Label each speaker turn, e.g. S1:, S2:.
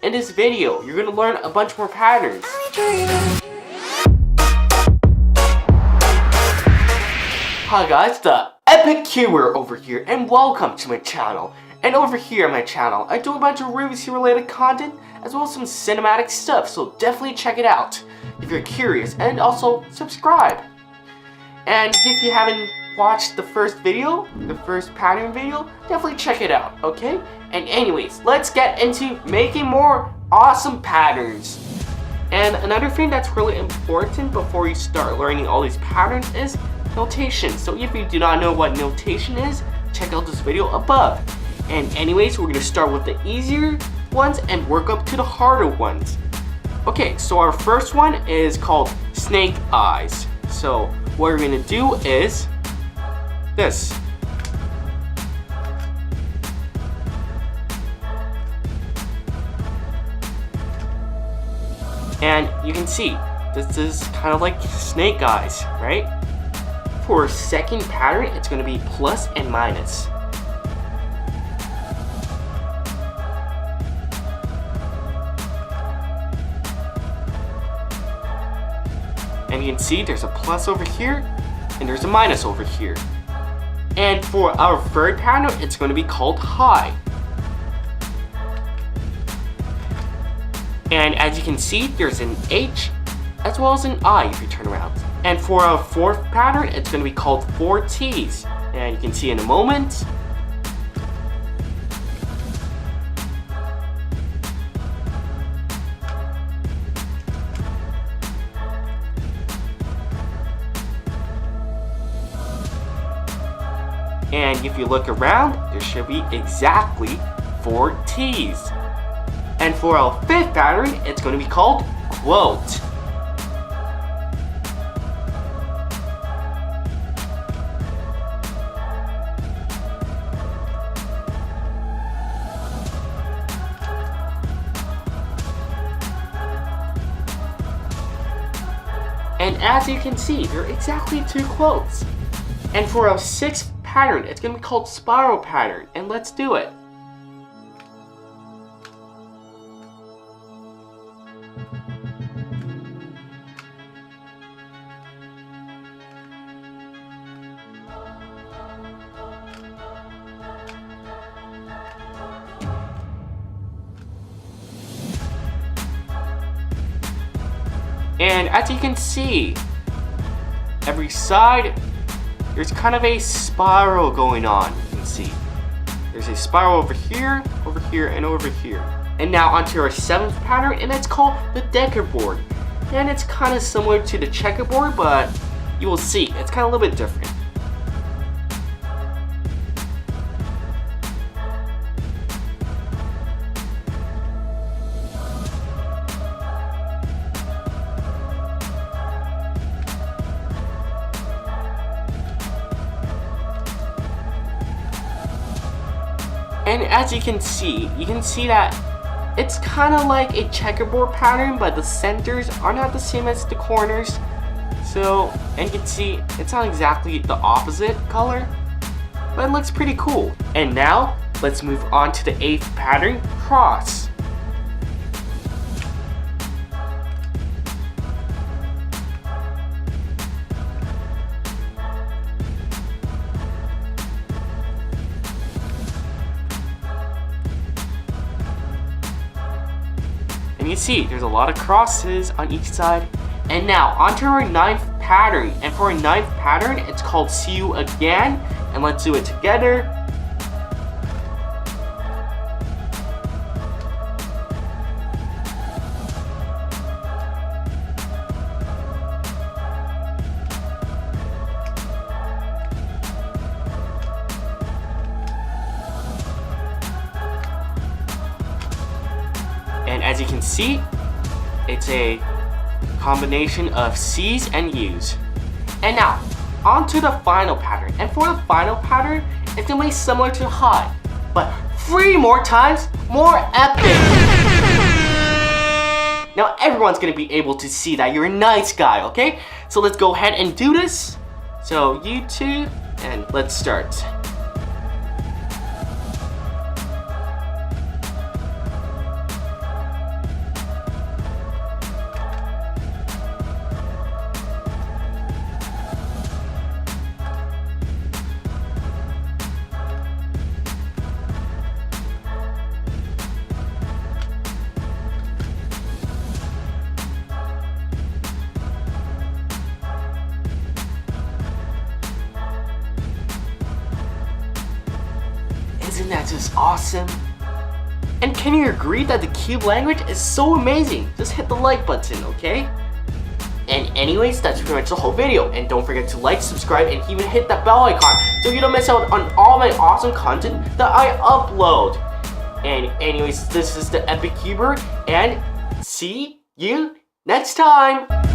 S1: in this video, you're gonna learn a bunch more patterns. Hi guys, the Epic Cuber over here, and welcome to my channel. And over here on my channel, I do a bunch of Rubik related content, as well as some cinematic stuff, so definitely check it out if you're curious, and also subscribe. And if you haven't watched the first video, the first pattern video, definitely check it out, okay? And anyways, let's get into making more awesome patterns. And another thing that's really important before you start learning all these patterns is notation. So if you do not know what notation is, check out this video above. And anyways, we're gonna start with the easier ones and work up to the harder ones. Okay, so our first one is called snake eyes. So what we're gonna do is this. And you can see, this is kind of like snake eyes, right? For a second pattern, it's going to be plus and minus. And you can see there's a plus over here, and there's a minus over here. And for our third pattern, it's going to be called high. And as you can see, there's an H as well as an I if you turn around. And for our fourth pattern, it's going to be called 4 T's. And you can see in a moment. And if you look around, there should be exactly 4 T's. And for our fifth pattern, it's going to be called quote. And as you can see, there are exactly 2 quotes. And for our sixth pattern, it's going to be called spiral pattern. And let's do it. And as you can see, every side, there's kind of a spiral going on. You can see there's a spiral over here, and over here. And now onto our seventh pattern, and it's called the Deckerboard. And it's kind of similar to the checkerboard, but you will see it's kind of a little bit different. And as you can see that it's kind of like a checkerboard pattern, but the centers are not the same as the corners. So, and you can see it's not exactly the opposite color, but it looks pretty cool. And now, let's move on to the eighth pattern, cross. And you see, there's a lot of crosses on each side. And now, onto our ninth pattern. And for our ninth pattern, it's called See You Again. And let's do it together. And as you can see, it's a combination of C's and U's. And now, on to the final pattern. And for the final pattern, it's gonna be similar to high, but 3 more times more epic. Now everyone's gonna be able to see that you're a nice guy, okay? So let's go ahead and do this. So YouTube, and let's start. Isn't that just awesome? And can you agree that the cube language is so amazing? Just hit the like button, okay? And anyways, that's pretty much the whole video. And don't forget to like, subscribe, and even hit that bell icon so you don't miss out on all my awesome content that I upload. And anyways, this is the Epic Cuber, and see you next time!